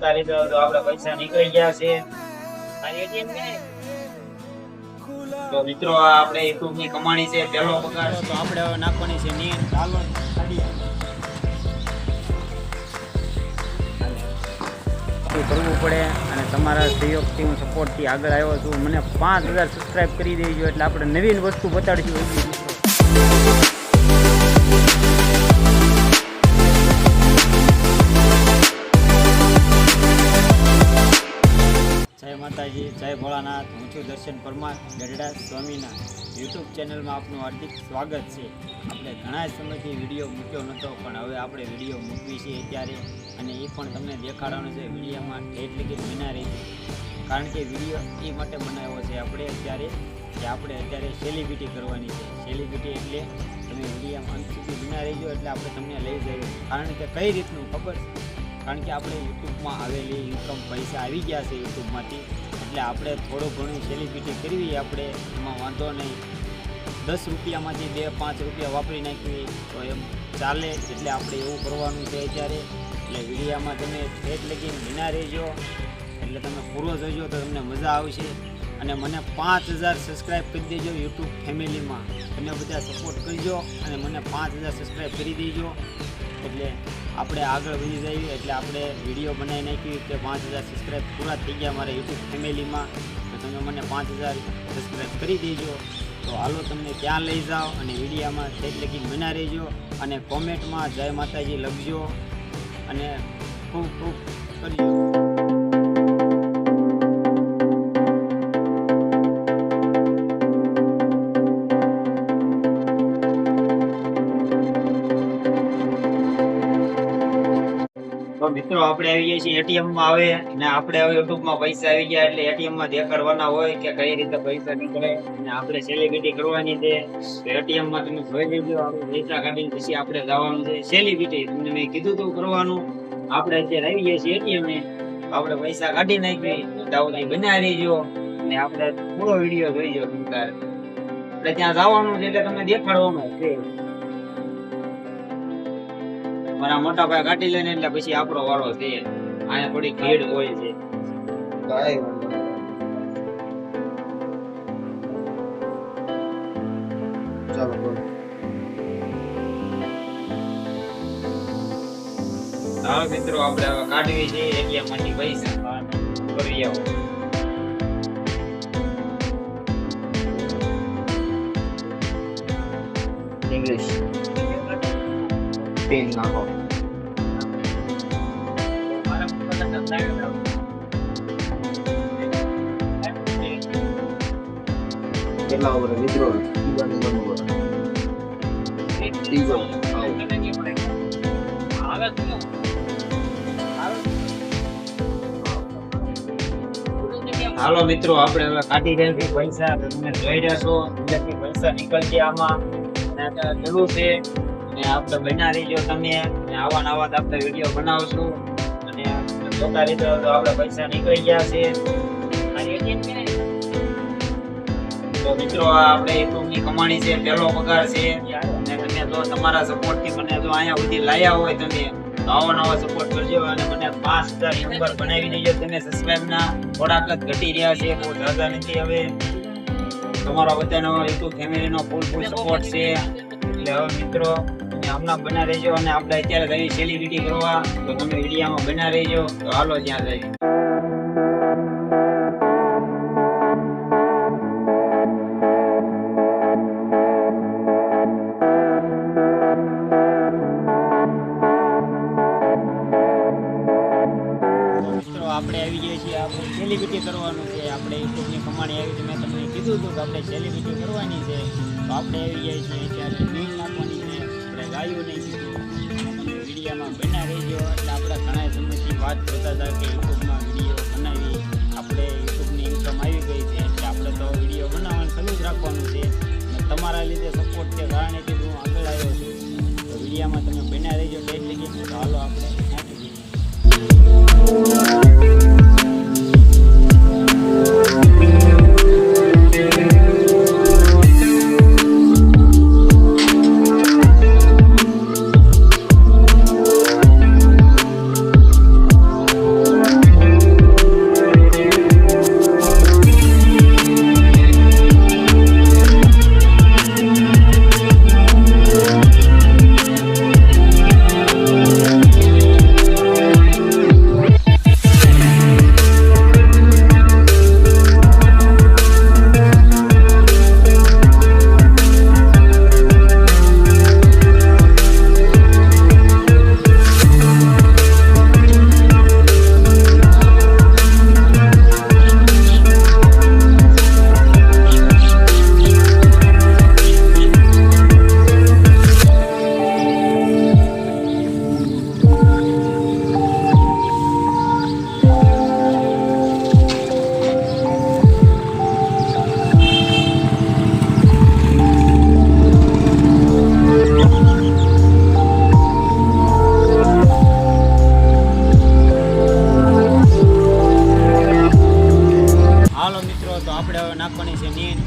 તારી તો આપડા પૈસા નીકળી ગયા છે. તો મિત્રો આપણે YouTube ની કમાણી છે, પહેલો પગાર તો આપણે હવે નાખવાની છે નીર. ચાલો કરવું પડે અને તમારા સહયોગથી હું સપોર્ટથી આગળ આવ્યો છું. મને 5000 સબસ્ક્રાઇબ કરી દેજો એટલે આપણે નવીન વસ્તુ બતાડીશું. જય માતાજી, જય ભોળાનાથ. હું છું દર્શન પરમાર, ગઢડા સ્વામીના યુટ્યુબ ચેનલમાં આપનું હાર્દિક સ્વાગત છે. આપણે ઘણા સમયથી વિડીયો મૂક્યો નહોતો, પણ હવે આપણે વિડીયો મૂકવી છે અત્યારે, અને એ પણ તમને દેખાડવાનું છે વિડીયોમાં એટલે કે બના રહી છે. કારણ કે વિડીયો એ માટે બનાવ્યો છે આપણે અત્યારે સેલિબ્રિટી કરવાની છે. સેલિબ્રિટી એટલે તમે વિડીયોમાં અંત સુધી બના રહીજો એટલે આપણે તમને લઈ જઈએ. કારણ કે કઈ રીતનું ખબર, કારણ કે આપણે યુટ્યુબમાં આવેલી ઇન્કમ પૈસા આવી ગયા છે યુટ્યુબમાંથી, એટલે આપણે થોડું ઘણું સેલિબ્રિટી કરવી, આપણે એમાં વાંધો નહીં. 10 રૂપિયામાંથી 2-5 રૂપિયા વાપરી નાખવી તો એમ ચાલે. એટલે આપણે એવું કરવાનું છે અત્યારે. એટલે વિડીયોમાં તમે ઠેઠ લગીને બના રહેજો, એટલે તમે પૂરો જોજો તો તમને મજા આવશે. અને મને 5000 સબસ્ક્રાઈબ કરી દેજો યુટ્યુબ ફેમિલીમાં. તમે બધા સપોર્ટ કરજો અને મને 5000 સબસ્ક્રાઈબ કરી દેજો, એટલે આપણે આગળ વધી જઈએ. એટલે આપણે વિડીયો બનાવી નાખ્યું કે 5000 સબસ્ક્રાઈબ પૂરા થઈ ગયા મારા યુટ્યુબ ફેમિલીમાં, તો તમે મને 5000 સબસ્ક્રાઈબ કરી દેજો. તો હાલો તમને ત્યાં લઈ જાઓ અને વિડીયોમાં ઠેઠ લગીને બના રહેજો અને કોમેન્ટમાં જય માતાજી લખજો અને ખૂબ ખૂબ કરજો. તો મિત્રો આપણે આવી ગયા છીએ એટીએમ માં. આવે અને આપણે હવે યુટ્યુબ માં પૈસા આવી ગયા એટલે એટીએમ માં દેખાડવાના હોય કે કઈ રીતે પૈસા નીકળે, અને આપણે સેલિબ્રિટી કરવાની છે. તો એટીએમ માં તમે જોઈ લેજો, આપણે પૈસા કાઢીને પછી આપણે જવાનું છે સેલિબ્રિટી. તમને મેં કીધું તું કરવાનું. આપણે અત્યારે આવી ગયા છીએ એટીએમ ને, આપણે પૈસા કાઢી નાખી દાઉદી બનાવી દેજો અને આપણે પૂરો વિડીયો જોઈજો. આપણે ત્યાં જવાનું છે એટલે તમને દેખાડવાનું છે. મારા મોટા ભાઈ કાઢી લઈને એટલે પછી આપણો વારો છે. અહીંયા થોડી ભીડ હોય છે. ચાલો મિત્રો આપણે હવે કાઢવી છે એટીએમ માંથી પૈસા. કરી આવો. ઇંગ્લિશ પિન નાખો. કેટલા ઓવર મિત્રો હાલો મિત્રો આપણે હવે કાઢી રહ્યા પૈસા. તમે જોઈ રહ્યા છો અંદરથી પૈસા નીકળશે આમાં, જરૂર છે. અને આપણે બના રહીજો તમે, અને આવા નવા આપણે વિડીયો બનાવશું. અને જોતા રહીજો તો આપણે પૈસા નીકળી ગયા છે. તો મિત્રો આપણે યુટ્યુબ ની કમાણી છે, પહેલો પગાર છે. અને તમે જો તમારા સપોર્ટ થી મને જો અહીંયા સુધી લાયા હોય તમે, તો આવો નવો સપોર્ટ કરજો અને મને 5000 નંબર બનાવી દેજો. તમે સબસ્ક્રાઇબ ના થોડાક જ ઘટી રહ્યા છે, બહુ જ્યાદા નથી. હવે તમારો બધાનો યુટ્યુબ ફેમિલી નો ફૂલ સપોર્ટ છે. એટલે હવે મિત્રો હમણાં બના રહેજો. અને આપણે અત્યારે જઈએ સેલિબ્રિટી કરવા, તો તમે વિડીયોમાં બના રહેજો. તો હાલો ત્યાં જઈએ. આપણે આવી ગયા છીએ, આપણે સેલિબ્રિટી કરવાનું છે. આપણે યુટ્યુબની કમાણી આવી છે, મેં તમને કીધું હતું કે આપણે સેલિબ્રિટી કરવાની છે. તો આપણે આવી ગયા છીએ ત્યારે રીલ નાખવાની છે. આપણે ગાયું નહીં કીધું, તમે વિડીયોમાં બના રહેજો. એટલે આપણે ઘણા સમયથી વાત કરતા હતા કે યુટ્યુબમાં વિડીયો બનાવી, આપણે યુટ્યુબની ઇન્કમ આવી ગઈ છે એટલે આપણે તો વિડીયો બનાવવાનું ચાલુ જ રાખવાનું છે. અને તમારા લીધે સપોર્ટ કે કારણેથી હું આગળ આવ્યો છું. તો વિડીયોમાં તમે બના રહેજો ટેક લગી. તો હાલો આપણે નાખી દઈએ.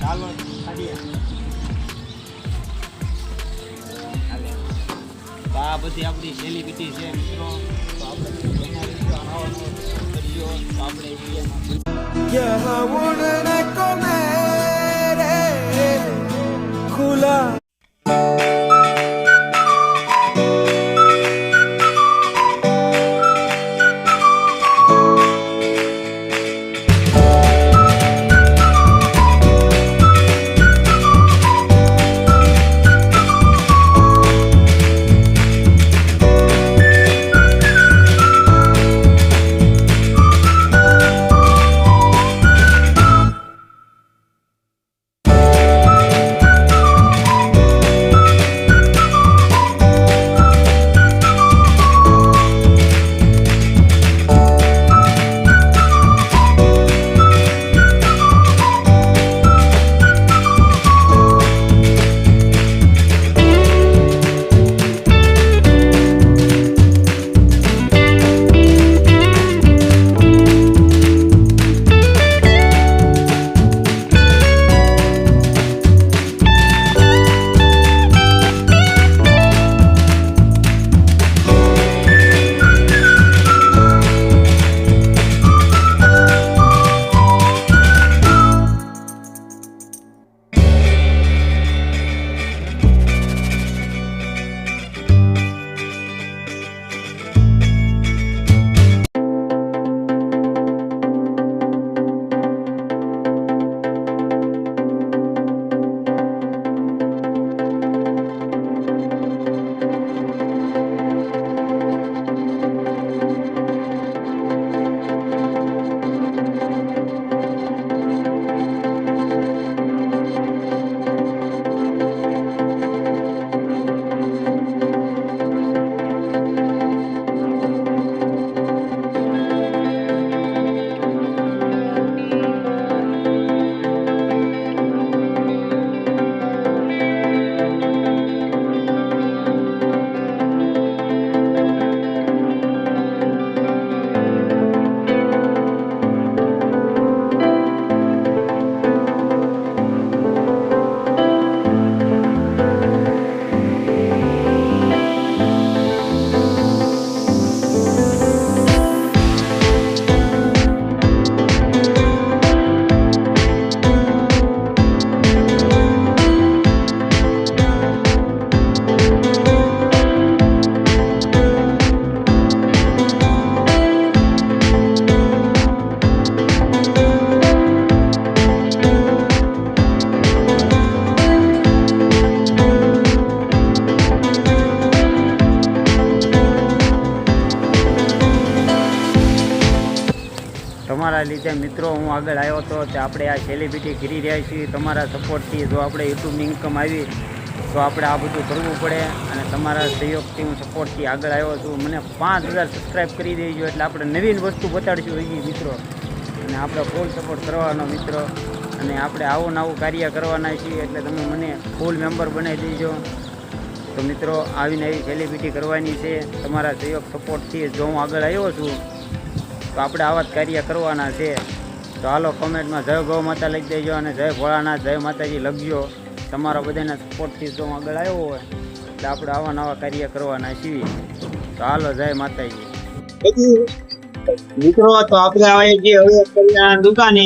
ચાલો ખાડીએ. તો આ બધી આપણી સેલિબ્રિટી છે મિત્રો. તો આપણે બન્યા રહીશું, આવો નવો કરીએ તો આપણે खुला તમારા લીધે મિત્રો હું આગળ આવ્યો હતો તે આપણે આ સેલિબ્રિટી કરી રહ્યા છીએ. તમારા સપોર્ટથી જો આપણે યુટ્યુબની ઇન્કમ આવી તો આપણે આ બધું કરવું પડે અને તમારા સહયોગથી હું સપોર્ટથી આગળ આવ્યો છું. મને 5000 સબસ્ક્રાઈબ કરી દેજો એટલે આપણે નવીન વસ્તુ બતાડીશું હજી મિત્રો, અને આપણે ફૂલ સપોર્ટ કરવાનો મિત્રો, અને આપણે આવું નવું કાર્ય કરવાના છીએ એટલે તમે મને ફૂલ મેમ્બર બનાવી દેજો. તો મિત્રો આવીને આવી સેલિબ્રિટી કરવાની છે. તમારા સહયોગ સપોર્ટથી જો હું આગળ આવ્યો છું તો આપણે આવા જ કાર્ય કરવાના છે. તો હાલો કોમેન્ટમાં જય ગૌ માતા લખી દેજો અને જય ભોળાનાથ જય માતાજી લખજો. તમારા બધાના સપોર્ટથી જો હું આગળ આવ્યો હોય એટલે આપણે આવા નવા કાર્ય કરવાના છીએ. તો હાલો જય માતાજી મિત્રો. તો આપણે આવે જે હવે કરિયાણા દુકાને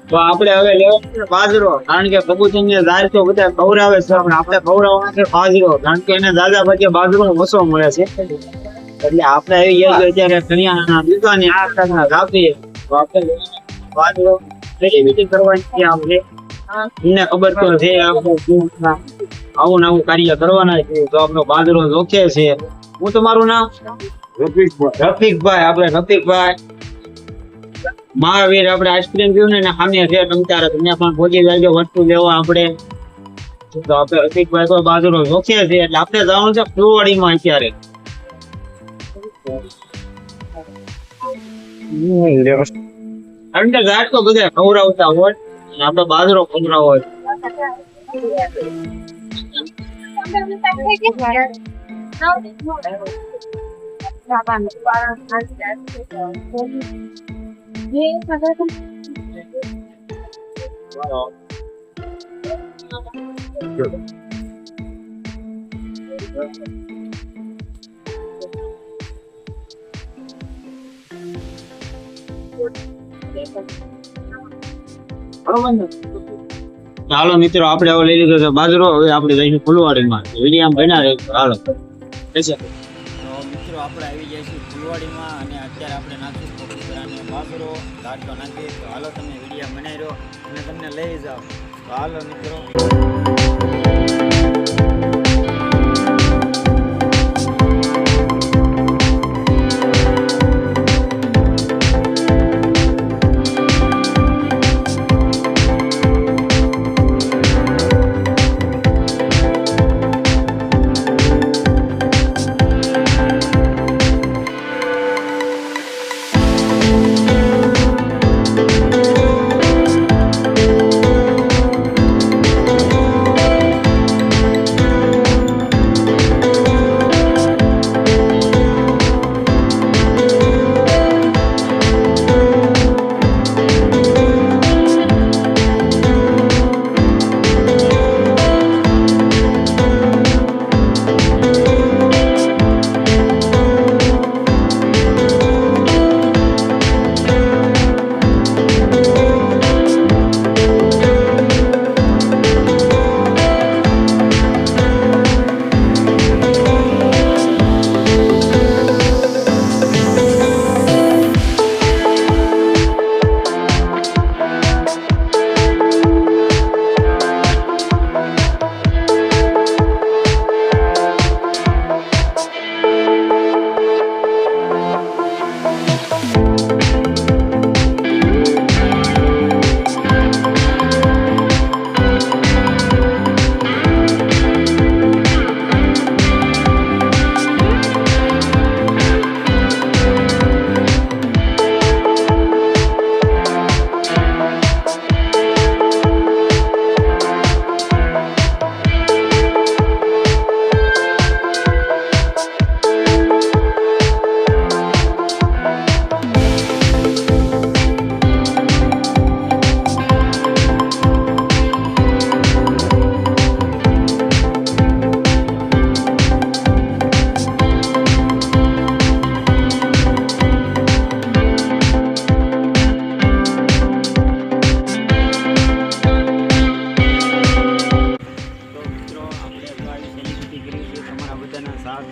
તો આપણે હવે લેવાનો બાજરો, કારણ કે પ્રભુચંદ્ર દાળ તો બધા ખવડાવે છે પણ આપણે ખવડાવવાનો છે બાજરો, કારણ કે એને દાદા ભાગે બાજરો ઓછો મળે છે. એટલે આપણે આવી અત્યારે કરિયાણાના દુકાને આ પ્રકારના રાખીએ તો આપણે બાજરો મીટિંગ કરવાની છે. આપણે તમને ખબર તો છે આપણે આવું નવું કાર્ય કરવાના છે. તો આપણો બાજરો જોખે છે. હું તમારું નામ રફીકભાઈ. આપણે રફીકભાઈ મહાવીર આપણે આઈસ્ક્રીમ પીવું ને સામે છે તમતારે, તમે પણ પહોંચી જાજો વસ્તુ લેવા. આપણે તો આપણે રફીકભાઈ તો બાજરો જોખે છે એટલે આપણે જવાનું છે ફુલવાડીમાં અત્યારે. અંદર ગાંઠ તો બધા ખવડાવતા હોય અને આપણે બાજરો ખવડાવવો હોય. હાલો મિત્રો, આપણે હવે લઈ લીધો છે બાજરો. હવે આપણે જઈશું ફૂલવાડીમાં. વિડીયો બના રહે. હાલો તો મિત્રો, આપણે આવી જાય છે ફૂલવાડીમાં અને અત્યારે આપણે નાખીશું પપીતરાને બાજરો ધાટકો નાખીએ. તો હાલો તમે વિડીયો બનાવી રહ્યો અને તમને લઈ જાઓ. તો હાલો મિત્રો.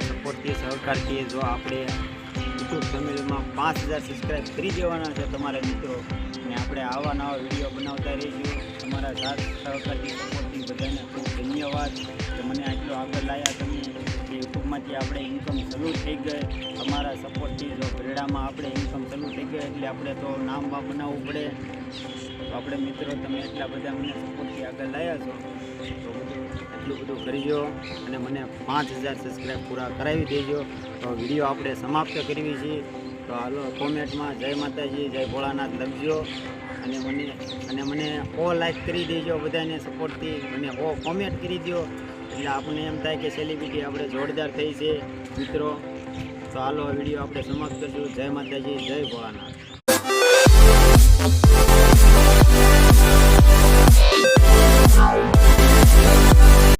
સપોર્ટથી સહકારથી જો આપણે યુટ્યુબ ફેમિલીમાં 5000 સબસ્ક્રાઈબ કરી દેવાના છે તમારા મિત્રો, અને આપણે આવા નવા વિડીયો બનાવતા રહીશું. તમારા સાથ સહકારથી સપોર્ટથી બધાને ખૂબ ધન્યવાદ કે મને આટલો આગળ લાવ્યા તમે. કે યુટ્યુબમાંથી આપણે ઇન્કમ ચાલુ થઈ ગઈ. અમારા સપોર્ટથી જો ભરેડામાં આપણે ઇન્કમ ચાલુ થઈ ગઈ એટલે આપણે તો નામ બનાવવું પડે. તો આપણે મિત્રો તમે એટલા બધા મને સપોર્ટથી આગળ લાવ્યા છો તો એટલું બધું કરજો અને મને 5000 સબસ્ક્રાઈબ પૂરા કરાવી દેજો. તો વિડીયો આપણે સમાપ્ત કરવી છે. તો હાલો કોમેન્ટમાં જય માતાજી જય ભોળાનાથ લખજો અને મને ઓ લાઈક કરી દેજો. બધાને સપોર્ટથી મને ઓ કોમેન્ટ કરી દો એટલે આપણને એમ થાય કે સેલિબ્રિટી આપણે જોરદાર થઈ છે મિત્રો. તો હાલો વિડીયો આપણે સમાપ્ત કરશું. જય માતાજી જય ભોળાનાથ.